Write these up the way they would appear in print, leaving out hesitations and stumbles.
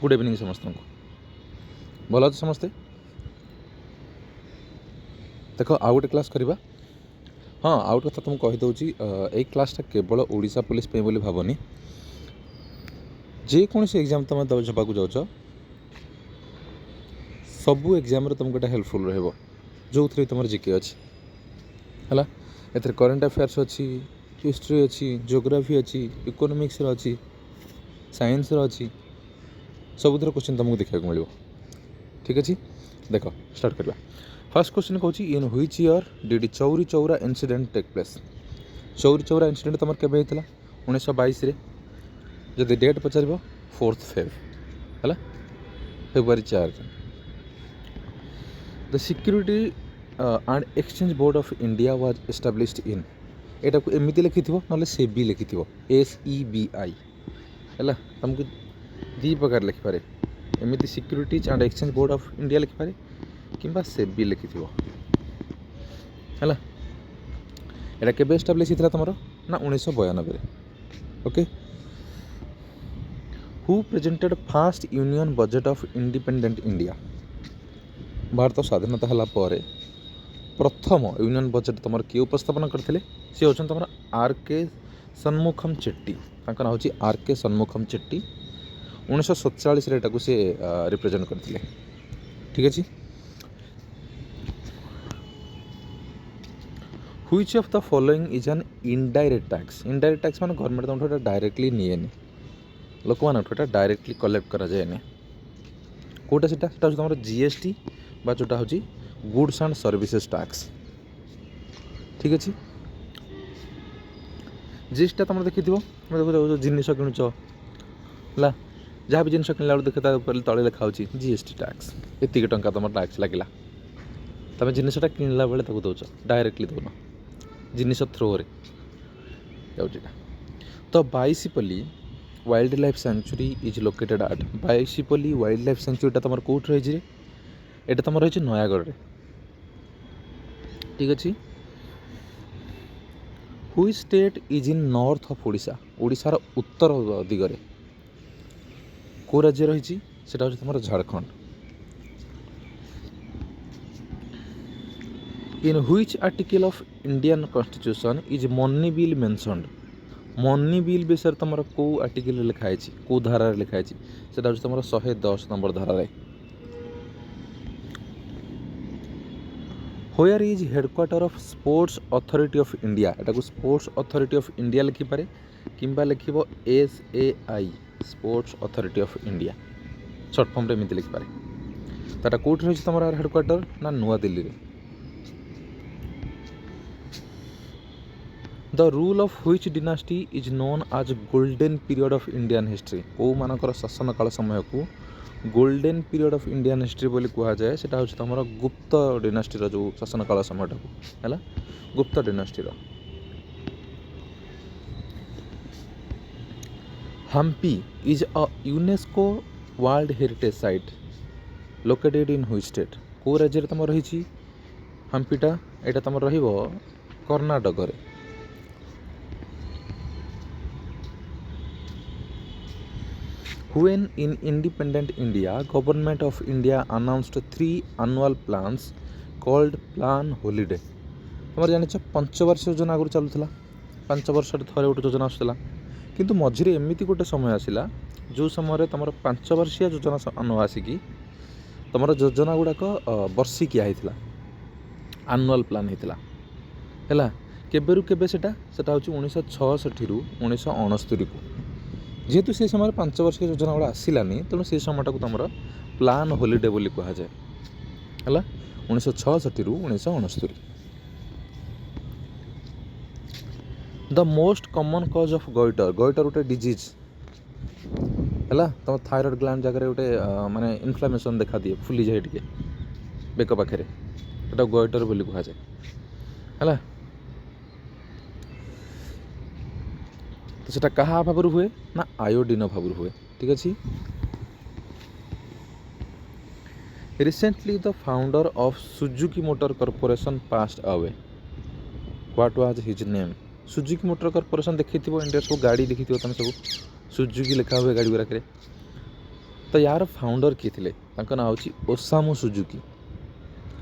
Good evening समस्त को भल अच्छे समस्ते देख आउ गोटे क्लास करवा। हाँ आउ गोटे कथा तुमको कहीदे यही क्लासटा केवल ओडिशा पुलिस पे बोली भावनी जेकोसी एग्जाम तुम जबाक जाऊच सबू एग्जाम तुमको गोटे हेल्पफुल रहा जो थी तुम जीके अच्छी है ए करेन्ट अफेयर्स अच्छी हिस्ट्री अच्छी जियोग्राफी अच्छी इकोनोमिक्स अच्छी साइंस अच्छी सबुतर क्वेश्चन तुमको देखा मिलो। ठीक अच्छे देख स्टार्ट करवा। फर्स्ट क्वेश्चन कौन in which year did Chauri Chaura incident take place. Chauri Chaura incident तुम केवे होता 1922 जदि डेट पचार 4 Feb है फेब्रुआरी 4। The security and exchange board of India was established in एटा को एमती लिखि ना सेबी लिखि SEBI है तुमको दी प्रकार लिखिपारे एमती securities and exchange board of India लिखिपारे किंबा सेबी लिखि है एटा केबे एस्टाब्लिश होता तुम ना 1992। Okay who presented fast union budget of independent India. Bharat स्वाधीनता है प्रथम यूनियन बजेट तुम किए उपस्थापन करते सी होती तुम RK षण्मुखम चेट्टी ना हूँ RK षण्मुखम चेट्टी 1947 से रिप्रेजेंट करते। ठीक अच्छे which of the following is an indirect tax. Indirect tax माने गवर्नमेंट तुमठू डायरेक्टली निएनि लोक मैंने डायरेक्टली कलेक्ट कराए कौटा से तुम GST बा जोटा हूँ गुड्स एंड सर्विसेज टैक्स। ठीक अच्छे GST तुम देखी देखो जिनिस किणुच है जहाँ भी जिन किणला देखे तले लिखा GST टैक्स एतिक टंका तुम टैक्स लगे तुम जिनटा किणला बेले दौच डायरेक्टली दौन जिनिस थ्रोरे तो Baisipalli wildlife sanctuary is located at Baisipalli wildlife सेंचुरीटा तुम कौट रही है तुम रही नयागढ़। ठीक अच्छे which state is in north of Odisha. ओडिशार उत्तर दिगरे कौ राज्य रही सेटा हूँ तुम Jharkhand. In which article of Indian constitution is money bill mentioned. Money bill विषय तुम कौ आर्टिकल लिखाई कौ धारा लिखाई सेटा हूँ तुम 110 नंबर धारा। Where is headquarter of sports authority of India. एटा को स्पोर्ट्स अथॉरिटी ऑफ इंडिया लिखिपारे किंबा लिखिबो SAI sports authority of India short form रे एमती लिखिपारे ताटा कोठ रही तुम हेडक्वार्टर ना नुआ दिल्ली रे। The rule of which dynasty is known as golden period of Indian history. कौ मानकर शासन काल समय को golden period of Indian history बोली कहा जाए सेटा हूँ तुम गुप्त डिनास्टीर जो शासन काल समय है गुप्त डिनास्टीर। Hampi is a UNESCO world heritage site located in which state. कौ राज्य तुम रही हम्पीटा यहाँ तुम कर्णाटक रे। When in independent India, Government of India announced 3 annual plans called Plan Holiday। तुम जान 5 वर्ष योजना आगुरी चलूला 5 वर्ष थे गोटे योजना आसूला किंतु मझे एमती गोटे समय आसला जो समय तुम 5 वर्षीय योजना आसिकी तुम योजना गुड़ाक वर्षिकिया होता आनुआल प्लान होता है केबेरु केबे सेटा हूँ 1966 रु 1969 को जेहेतु से समय 5 वर्ष योजना गुड़ा आसलानी तेणु से समय तुम प्लान हॉलीडे बोली कह जाए है 1966 रु 1969। The most common cause of goitre. Goitre गोटे डिजीज है तुम थायराइड ग्लैंड जगह गोटे माने इन्फ्लामेशन देखा दिए फुली जाए टे बेक पाखे गोइटर बोली कह जाए है तो सेटा कहा अभाव हुए ना आयोडीन अभाव हुए। ठीक अच्छे recently the founder of Suzuki motor corporation passed away what was his name. Suzuki motor corporation देखी इंडिया सब गाड़ी देखी तुम सब सुजुकी लिखा हुए गाड़ी गुराक तो यार फाउंडर किए थे तांका ना होची ओसामु सुजुकी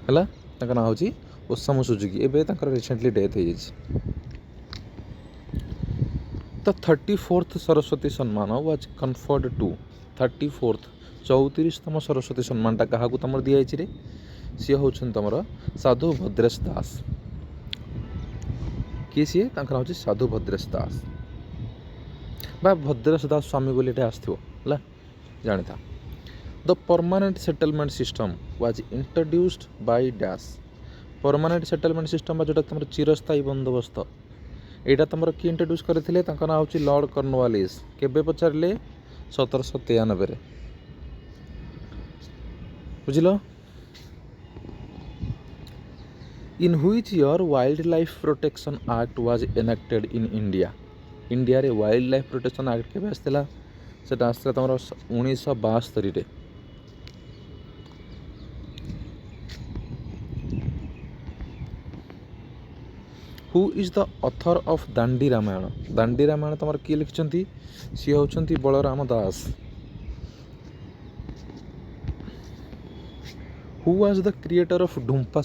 है तांका ना होची ओसामु सुजुकी एबे तांकर रिसेंटली डेथ हो जाइए। तो 34th Saraswati Samman was conferred to 34th 34तम सरस्वती सम्मानटा क्या तुम दिखाई रे सी हूँ तुम साधु भद्रेश दास किए सी हूँ साधु भद्रेश दास बा भद्रेश दास स्वामी बोली आसो है जानी था। The permanent settlement system was introduced by dash permanent settlement system जोटा तुम चिरस्थायी बंदोबस्त यहाँ तुम किए इंट्रोड्यूस करते ना हूँ लॉर्ड कॉर्नवालिस केबे पचारे 1793 बुझिल। In which year wildlife protection act was enacted in India India रे वाइल्ड लाइफ प्रोटेक्शन एक्ट केबे आसला सेटा आसला तुम 1972 who is the author of Dandi Ramayan तुम किए लिखिं सी हूँ Balaram Das. Who was the creator of Dhumpa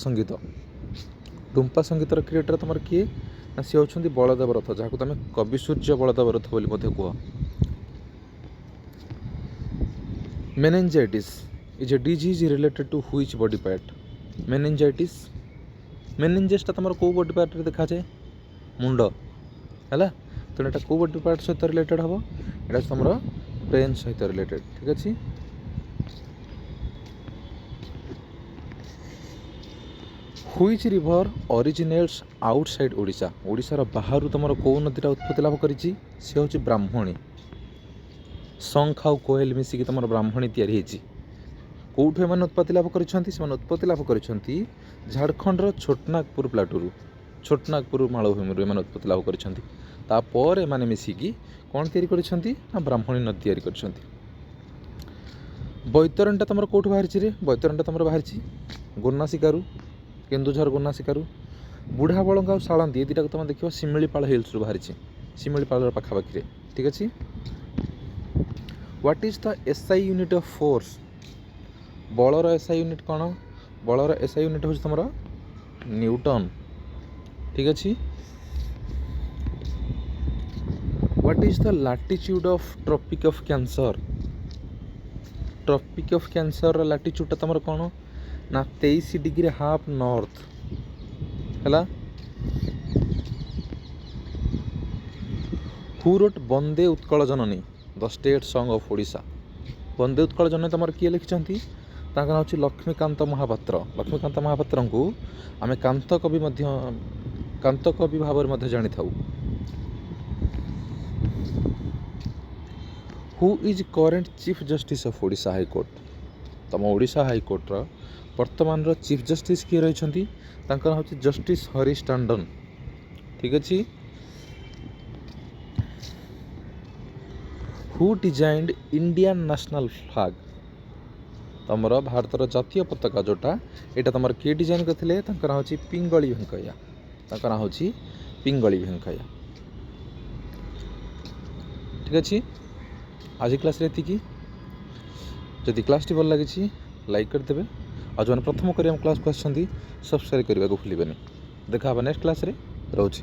संगीतर क्रिएटर तुम किए ना सी हूँ बलदेव रथ जहाँ तुम कवि सूर्य बलदेव रथ बोली कह। Meningitis is a disease related to which body part मेनिंजाइटिसटा तुम कौ बॉडी पार्ट देखा जाए मुंड है तो यहाँ कौ बॉडी पार्ट सहित रिलेटेड हम यहाँ तुम ब्रेन सहित रिलेटेड ठीक अच्छे। Which river originates outside Odisha ओडिशार बाहर तुम कौ नदीटा उत्पत्ति लाभ करी सी हूँ ब्राह्मणी शंख आउ कोयल मिसिकी तुम ब्राह्मणी तैयारी कौठु एम उत्पत्ति लाभ कर उत्पत्ति लाभ कर झारखंडर छोटनागपुर प्लाटूरू छोटनागपुर मालभूमि एम उत्पत्ति लाभ कर एमाने मिसिकी कौन तैयारी कर ब्राह्मणी नदी तैयारी कर। बैतरणटा तुम कौटू बाहरी रे बैतरणटा तुम बाहरी गोनाशिकारु केन्दुझर गोनाशिकारु बुढ़ा बलंग आ शालंदी ये दुटा तुम देख शिमिलीपाल हिल्स रु बाहरी शिमिलीपाल पाखापाखि ठीक अच्छे। What is the SI unit of force बलर एसआई यूनिट कौन बलर एसआई यूनिट हूँ तुम न्यूटन ठीक अच्छे। What is the latitude of tropic of cancer लैटिट्यूडटा तुम कौन ना 23 डिग्री हाफ नॉर्थ है। Who wrote Bande Utkal Janani the state song of Odisha Bande Utkal Janani तुम किए लिखिं ना हूँ लक्ष्मीकांत महापात्र को आम कांत कवि भाव में जानी था। Who is current chief justice of Odisha high court तुम ओडिशा हाईकोर्टर वर्तमान चीफ जस्टिस किए रही हूँ जस्टिस हरीश टंडन ठीक अच्छे। Who designed Indian national flag तुम भारतर जातीय पताका जोटा यहाँ तुम किए डिजाइन करते ना हूँ पिंगली भेंकैया हूँ पिंगली भेंकैया ठीक अच्छे। आज क्लास रे एतिकी जदि क्लास टी भल लगी लाइक करदे और जो प्रथम करी क्लास को आसछंती सब्सक्राइब करने को भूलिबेनि। देखा नेक्स्ट क्लास रे रोची।